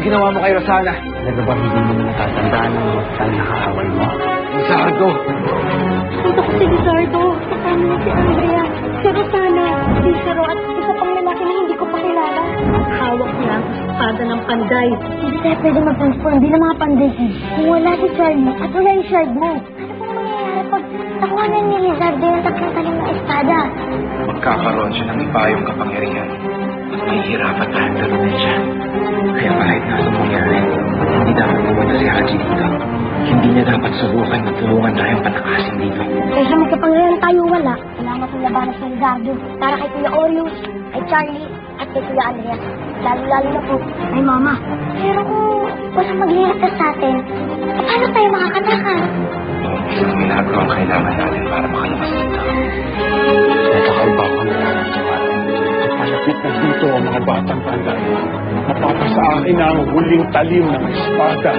ginawa mo kay Rosana. Talaga ba hindi mo natatandaan ang wasan na kaaway mo? Lizardo! Punta ko si Lizardo. Kasama niya si Andrea, si Rosana, si Cicero at isa pang lalaki na hindi ko pa kilala. Hawak niya ang espada ng panday. Hindi tayo pwede mag-transform bilang mga panday. Kung wala si Charlie at wala yung shard mo. Ano pong mangyayari pag nakuhanan ni Lizardo yung tatlong talim ng espada? Magkakaroon siya ng ipayong kapangyarihan. At mahihirapan tayo talunin siya. Kaya kahit na anong mangyari, hindi dapat pumunta si Haji dito. Hindi niya dapat subukan na tulungan tayong patakasin dito. Kaya sa magkapangyarihan tayo wala natin labanan si Lizardo. Para kay Kuya Orius, kay Charlie, at kay Kuya Andrea. Lalo-lalo na po kay Mama. Pero kung walang magliligtas sa atin, paano tayo makakatakas? Isang milagro ang kailangan natin para makalabas dito. Natakaiba ko na nararamdaman. Kapalapit na dito ang mga batang panday. Mapapasa akin na ang huling talim ng espada.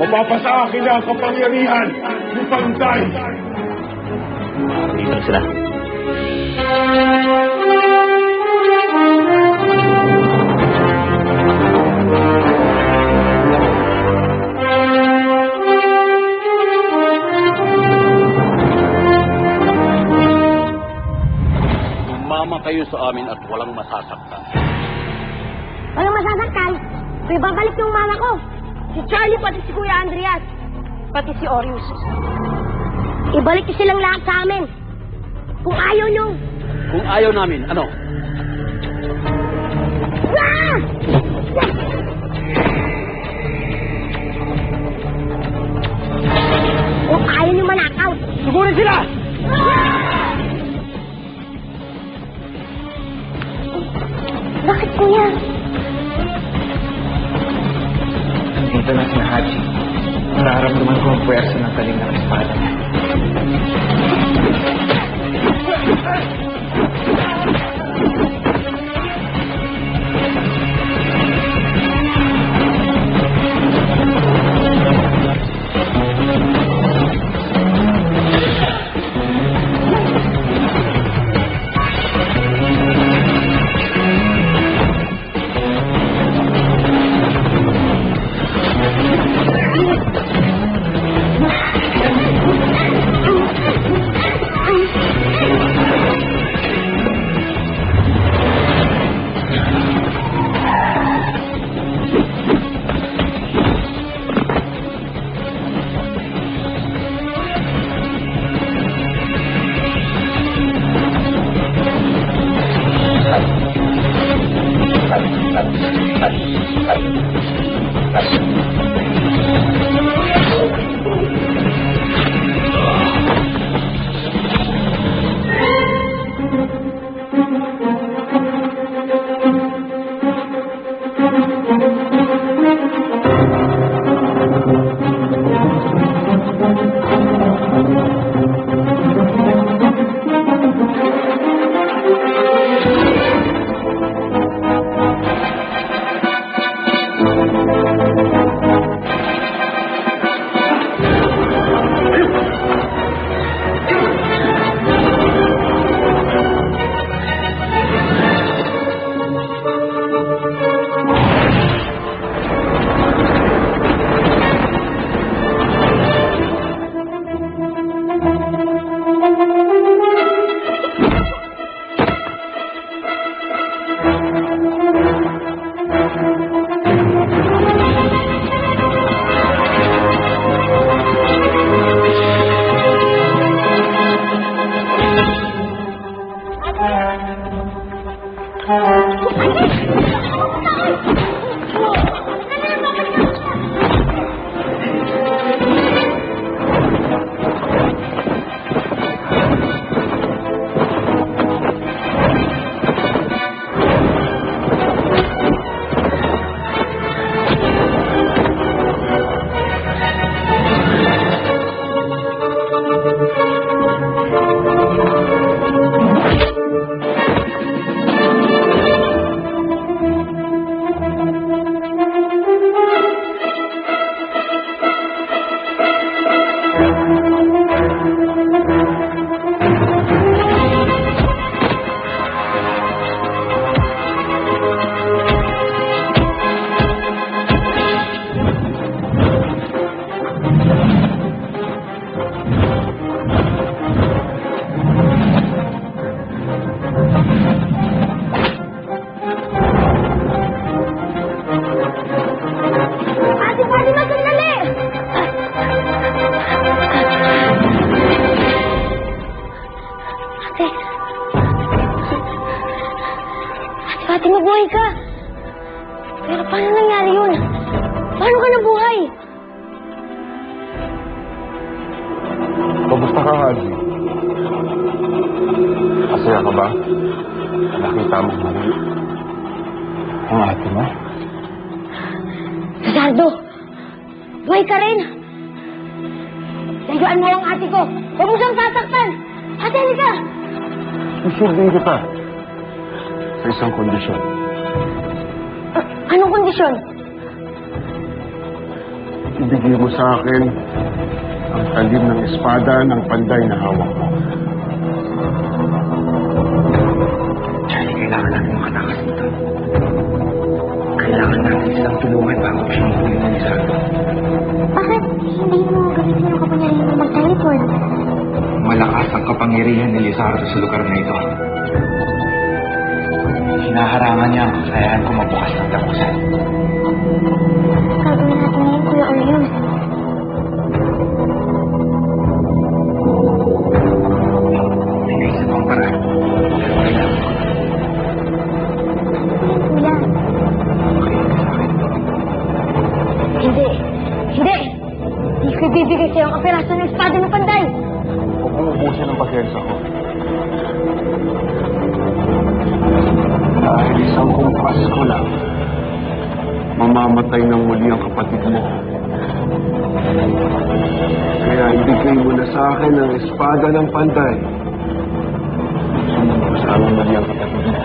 Mapapasa akin na ang kapangyarihan ni Panday. Dito sila. Sumama kayo sa amin at walang masasaktan. Walang masasaktan? Kaya babalik yung mama ko. Si Charlie, pati si Kuya Andreas. Pati si Orius. Ibalik niyo silang lahat sa amin. Kung ayaw niyo. Kung ayaw namin, ano? Ah! Kung ayaw niyo manakaw. Siguro sila! Bakit, Kuya? Dito na si Haji. Nararamdaman ko ang puwersa ng talim ng espada niya. namatay ka. Pero paano nangyari yun? Paano ka nabuhay? Kamusta ka, Haji? Masaya ka ba? Nakita mo mali ang ate mo? Lizardo, buhay ka rin. Layuan mo ang ate ko. Huwag mo siyang sasaktan. Ate, halika. Isilbing kita sa isang kondisyon. Anong kondisyon? Ibigay mo sa akin ang talim ng espada ng panday na hawak mo. Charlie, kailangan natin makatakas dito. Kailangan natin silang tulungan bago pa siya mahuli ng Lizardo. Bakit hindi mo gamitin yung kapangyarihan mo mag-teleport? Malakas ang kapangyarihan ni Lizardo sa lugar na ito. Hinaharangan niya ang kakayahan ko magbukas ng tapusan. Gagawin natin ngayon, Kuya Orleans. May naisip ang paraan. Pero kailangan ko. Kuya. Makinig ka sa akin. Hindi. Hindi! Hindi ko ibibigay sa'yo ang kapiraso ng espada ng panday! Huwag mong ubusin ang pasensa ko. Dahil isang kumpas ko lang, mamamatay ng muli ang kapatid mo. Kaya ibigay mo na sa akin ang espada ng panday. Sumunod ko sa amin muli ang kapatid mo.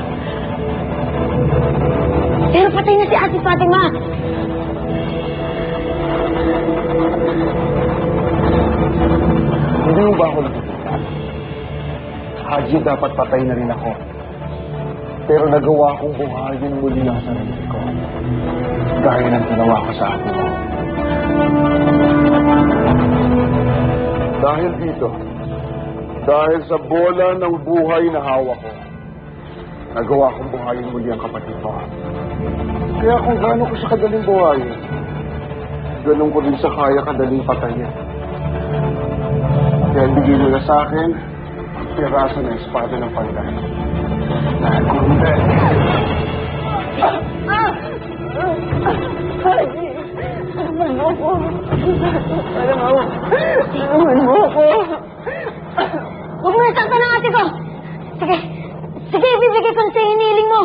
Pero patay na si Ate Fatima! Hindi mo ba ako nakikita? Haji, dapat patay na rin ako. Pero nagawa kong buhayin muli ang sarili ko. Gaya ng ginawa ko sa atin mo. Dahil dito, dahil sa bola ng buhay na hawak ko, nagawa kong buhayin muli ang kapatid ko. Kaya kung gaano ko siya kadaling buhayin, ganun ko rin sa kaya kadaling patayin. Kaya bigay mo na sa akin ang piraso ng espada ng panday. Dahil kung hindi... Haji! Tulungan mo ako! Tulungan mo ako! Huwag mo nasaktan ang ate ko! Sige! Sige, ibibigay ko sa hiniling mo!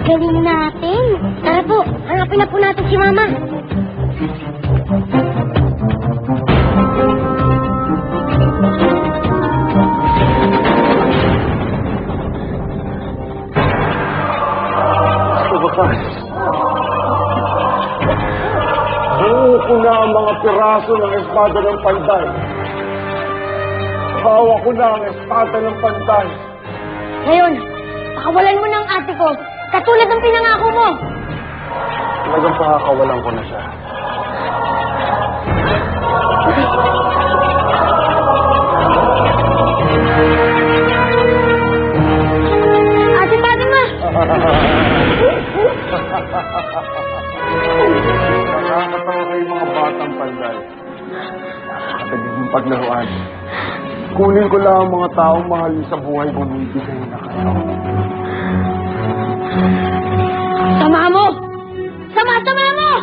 Galing natin. Tara po, hanapin na po natin si Mama. Sa wakas, buo ko na ang mga piraso ng espada ng panday. Hawak ko na ang espada ng panday. Ngayon, pakawalan mo ng ate ko, katulad ng pinangako mo. Talagang pakakawalan ko na siya. Ate Fatima! Nakakatawa kayo mga batang panday. Nakakatalig yung paglaruan. Kunin ko lang ang mga taong mahal sa buhay kung hindi kayo na kayo. Sama mo! Sama mo!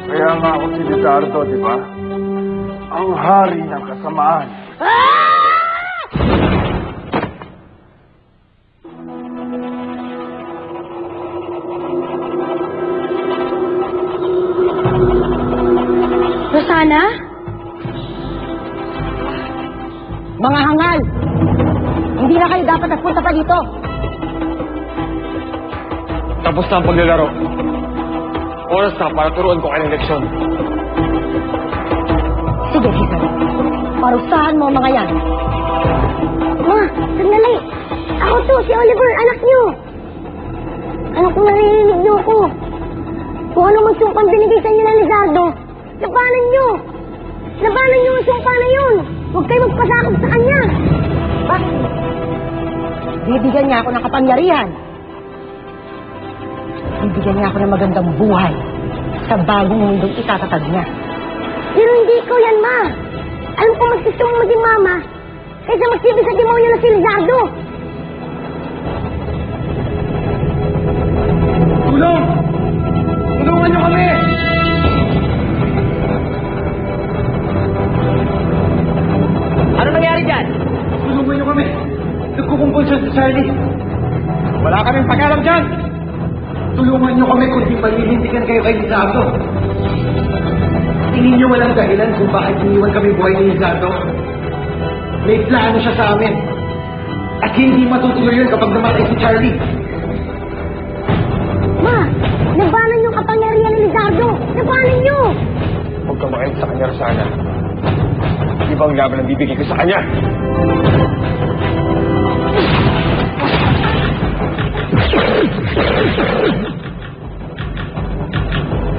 Kaya nga ako si Lizardo, di ba? Ang hari ng kasamaan. Rosana? Mga hangal! Hindi na kayo dapat nagpunta pa dito. Tapos na ang paglalaro. Oras na para turuan ko kayo ng leksyon. Sige, Cesar. Parusahan mo ang mga yan. Ma, sandali. Ako to, si Oliver, anak niyo. Anak ko, narinig niyo ako. Kung ano magsumpang binigay sa inyo ng Lizardo, labanan niyo. Labanan niyo ang sumpa na yun. Huwag kayo magpasakop sa kanya. Bakit? Bibigyan niya ako ng kapangyarihan. Bibigyan niya ako ng magandang buhay sa bagong mundong itatatag niya. Pero hindi ko yan, Ma. Alam ko mas gusto mong maging mama kaysa magsibi sa demonyo na si Lizardo. Tulong! Tulungan niyo kami! Ano nangyari dyan? Tulungan niyo kami! Nagkukumpul siya sa Charlie! Wala kaming pakialam dyan! Tulungan niyo kami kung di paninindigan kayo kay Lizardo. Tingin niyo walang dahilan kung bakit iniwan kami buhay ni Lizardo. May plano siya sa amin. At hindi matutuloy yun kapag namatay si Charlie. Ma, labanan yung kapangyarihan ni Lizardo. Labanan niyo! Huwag ka makain sa kanya, Rosana. Ibang laban ang bibigay ko sa kanya.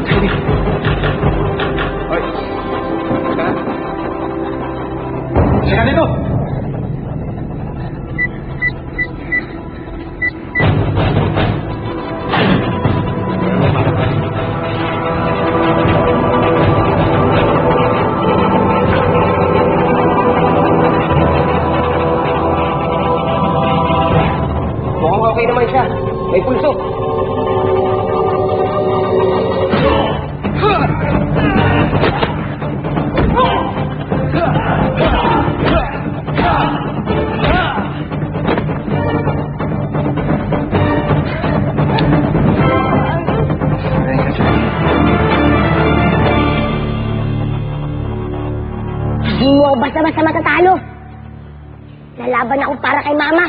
Charlie! Hoy! Saka! Saka nito! Mukhang okay naman siya. May pulso. Hindi mo ako basta-basta matatalo. Lalaban ako para kay Mama.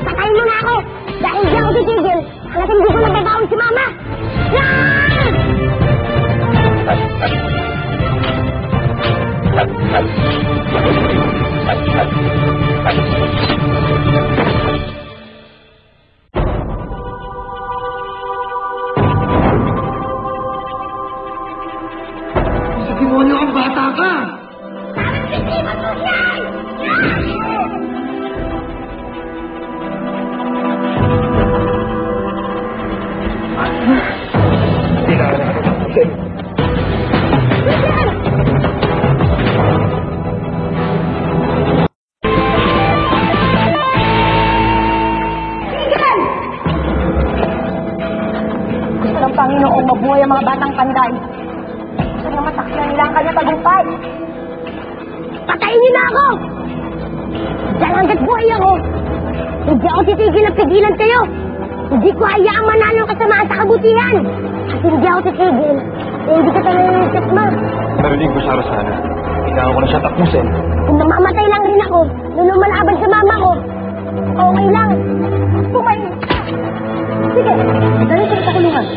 Patayin mo na ako! Dahil hindi ako titigil hanggat hindi ko nababaon si Mama! Sa demonyo kang bata ka! Hindi matuloy! Gusto ng Panginoong mabuhay ang mga batang panday. Gusto na masaksiyan nila ang kanyang tagumpay. Patayin niyo na ako! Dahil hanggat buhay ako, hindi ako titigil na pigilan kayo. Hindi ko hayaang manalo ang kasamaan sa kabutihan. At hindi ako titigil. Hindi ka tayo naliligtas, Ma. Narinig ko siya, Rosana. Kailangan ko na siya tapusin. Kung namamatay lang rin ako, nung lumalaban sa mama ko, okay lang. Pumayin ka. Sige, dali ka sa kulungan.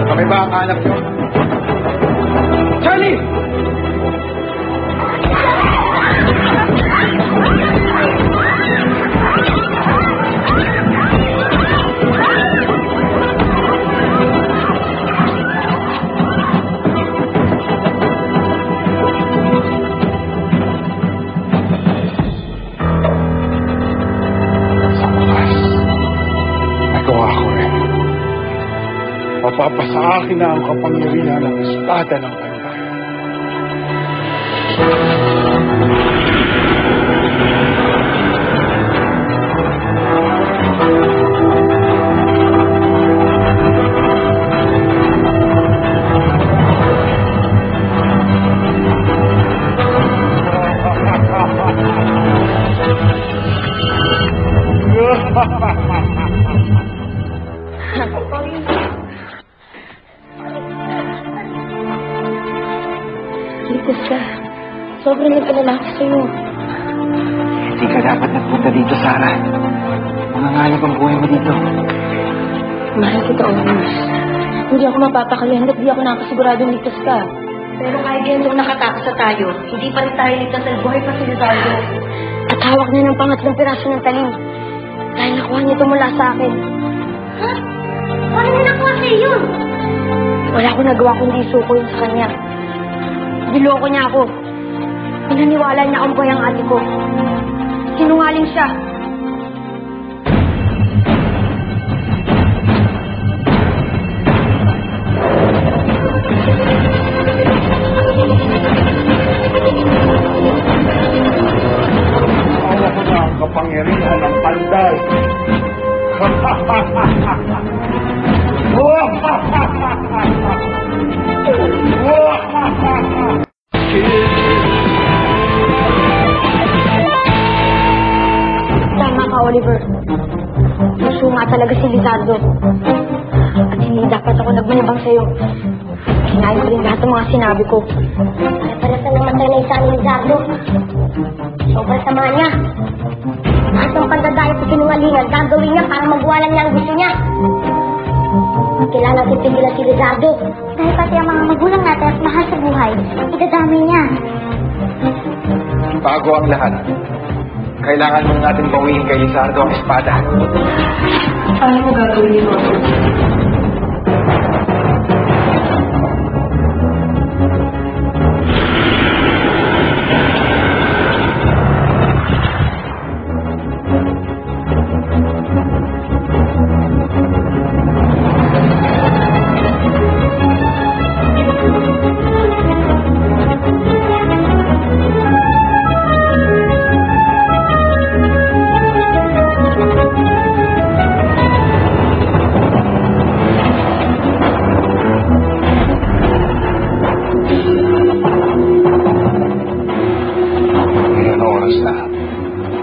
Kami ba ang anak niyo? Charlie! Mapapasa akin na ang kapangyarihan ng espada ng panday. Ligtas ka. Sobrang nag-alala ko sa'yo. Hindi ka dapat nagpunta dito, Sarah. Mangangalap ang buhay mo dito. Mahal kita, Oris. Hindi ako mapapakali hanggat di ako nakasiguradong ligtas ka. Pero kahit ganitong nakatakas sa tayo, hindi pa rin tayo ligtas sa buhay pa si Lizardo. At hawak niya ng pangatlong piraso ng talim. Dahil nakuha niya ito mula sa akin. Ha? Paano niya nakuha sa'yo yun? Wala akong nagawa kundi isuko yun sa kanya. Niloko niya ako. Pinaniwala niya akong buhay ang ate ko. Sinungaling siya. Awa ko na ang kapangyarihan ng panday. Tama ka, Oliver. Gusto nga talaga si Lizardo. At hindi dapat ako nagmanibang sa'yo. Kinain ko rin lahat ng mga sinabi ko. Para sa namatay na isa ni Lizardo. Sobrang sama niya. Lahat ng pagdadayat sa sinungalingan, gagawin niya para magwalan niya ang gusto niya. Kailangan natin pigilan si Lizardo. Dahil pati ang mga magulang natin at mahal sa buhay, idadamay niya. Bago ang lahat, kailangan mong natin bawiin kay Lizardo ang espada. Paano mo gagawin yun?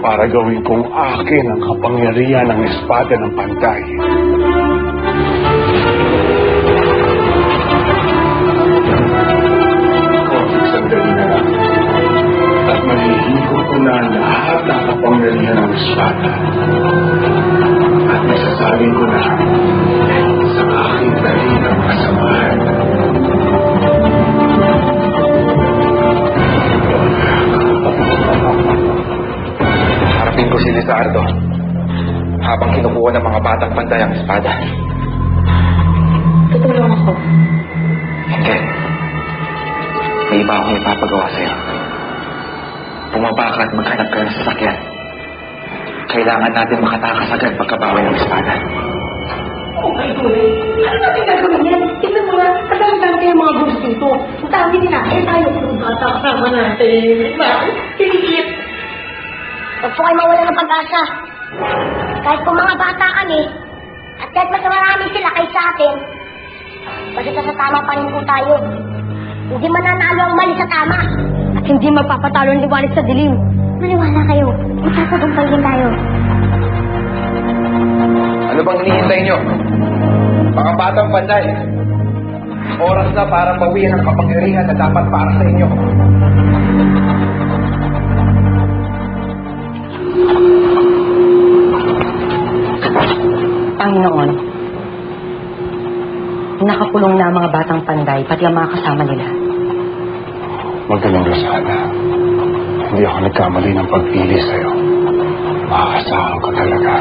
Para gawin kong akin ang kapangyarihan ng espada ng panday. Konting sandali na lang. At maliligo ko na lahat ng kapangyarihan ng espada. At masasabi ko na sa aking dali ng kasamaan. Harapin ko si Lizardo habang kinukuha ng mga batang panday ang espada. Tutulong ako. Hindi. May iba akong ipapagawa sa'yo. Bumaba ka at maghanap ka ng sasakyan. Kailangan natin makatakas agad pagkabawi ng espada. Oh my God! Ano natin gagawin yan? Tignan mo nga, kasama kayo mga boss dito. Ang dami nila, tayo kung bata kasama natin. Bakit? Sinikip. Huwag po kayo mawala ng pag-asa. Kahit kung mga bata kami, at kahit mas marami sila kaysa atin, basta sa tama pa rin po tayo. Hindi mananalo ang mali sa tama. At hindi magpapatalo ang liwanag sa dilim. Maniwala kayo. Magsasagumpay din tayo. Ano bang hinihintay nyo? Mga batang panday. Oras na para bawiin ang kapangyarihan na dapat para sa inyo. Panginoon, nakakulong na ang mga batang panday, pati ang mga kasama nila. Magaling ka sana. Hindi ako nagkamali ng pagpili sa'yo. Makakasahan ko talaga.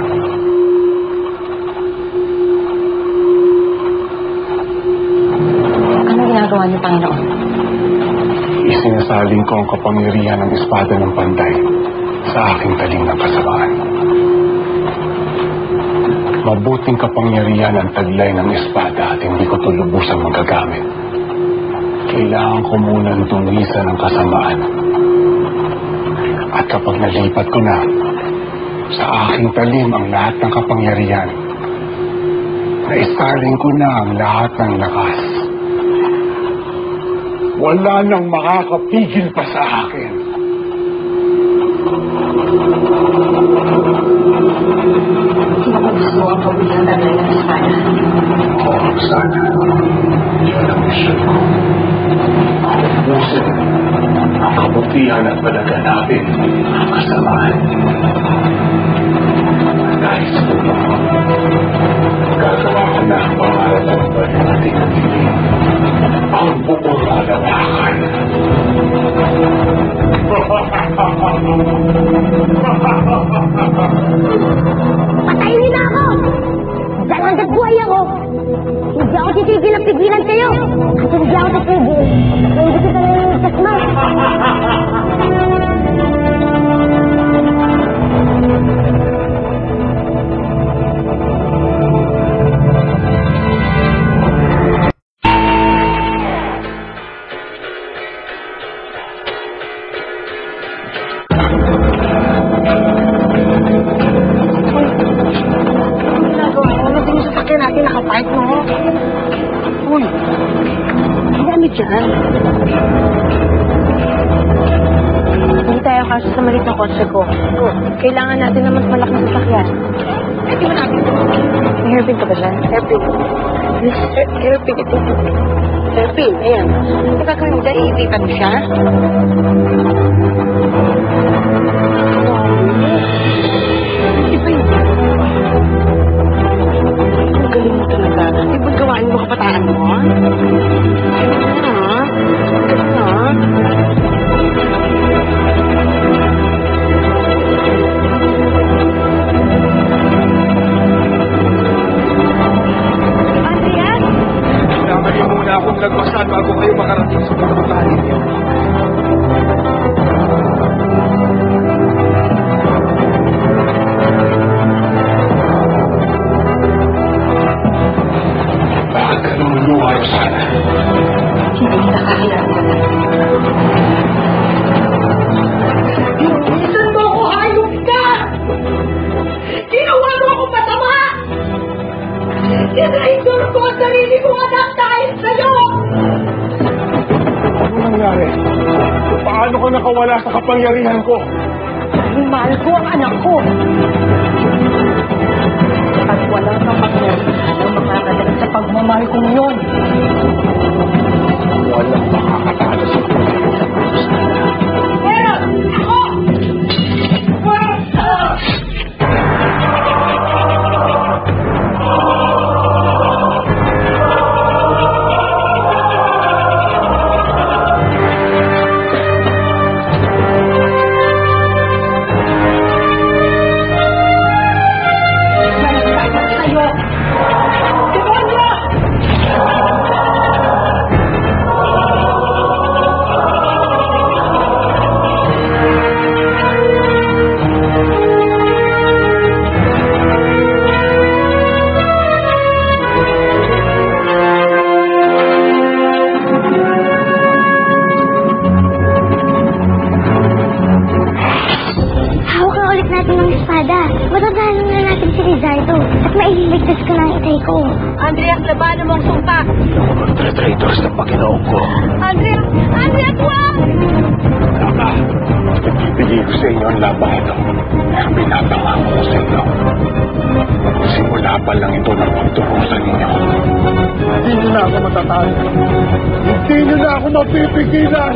Anong ginagawa niyo, Panginoon? Isinasaling ko ang kapangyarihan ng espada ng panday sa aking taling ng kasamaan. Mabuting kapangyarihan ang taglay ng espada at hindi ko ito lubusang magagamit. Kailangan ko munang tungisa ng kasamaan. At kapag nalipat ko na, sa aking talim ang lahat ng kapangyarihan, naisaling ko na ang lahat ng lakas. Wala nang makakapigil pa sa akin. Gusto mo ang kabulihan taglay ng espada. Oo, sana. Yun ang mission ko. Ubusin ang kabutihan at palaganapin ang kasamaan. Dahil sa tulong mo, gagawa ko na ang pangarap ng ating natiling ang buong kalawakan. Patayin niyo na ako! Dahil hanggat buhay ako, hindi ako titigil na pigilan kayo. At hindi ako titigil na hindi kita nililigtas mo. Natin nakapark mo. Uy, ang dami dyan. Hindi tayo kasi sa malit na kotse ko. Kailangan natin na mas malaking sasakyan. Eh, di ba natin? May hairpin ka ba dyan? Hairpin. Yes, hairpin ito. Hairpin, ayan. Ano gagawin mo dyan? Iipitan mo siya? Iba yun. Galing mo talaga. Ibang gawain mo kapataan mo, ha? Andrea? Kailangan niyo muna akong lagpasan bago kayo makarating sa pupuntahan ninyo. Bakit ka lumuluha sana? Hindi nakakayaan ka na. Bilisan mo ako, hayop ka! Ginawa mo ako masama! Sinraidor ko ang sarili kong anak dahil sa'yo! Ano nangyari? Paano ka nakawala sa kapangyarihan ko? Dahil mahal ko ang anak ko! At walang kapangyarihan ang makakadala sa pagmamahal kong yun! Walang makakatalo sa pagkakas sa Diyos. Pero ako! Sa'yo! Demonyo! Hawakan ulit natin ang espada. Matatalong na natin si Rizardo at maililigtas ko na ang itay ko. Andrea, labanan mo ang sumpa. Ako magtra-traitors ng Panginoon ko. Andrea! Andrea, tuwag! Tama. Ibigay ko sa inyo ang laban ito. Pinapangako ko sa inyo. Simula pa lang ito ng pagturusan ninyo. Hindi nyo na ako matatalo. Hindi nyo na ako mapipigilan.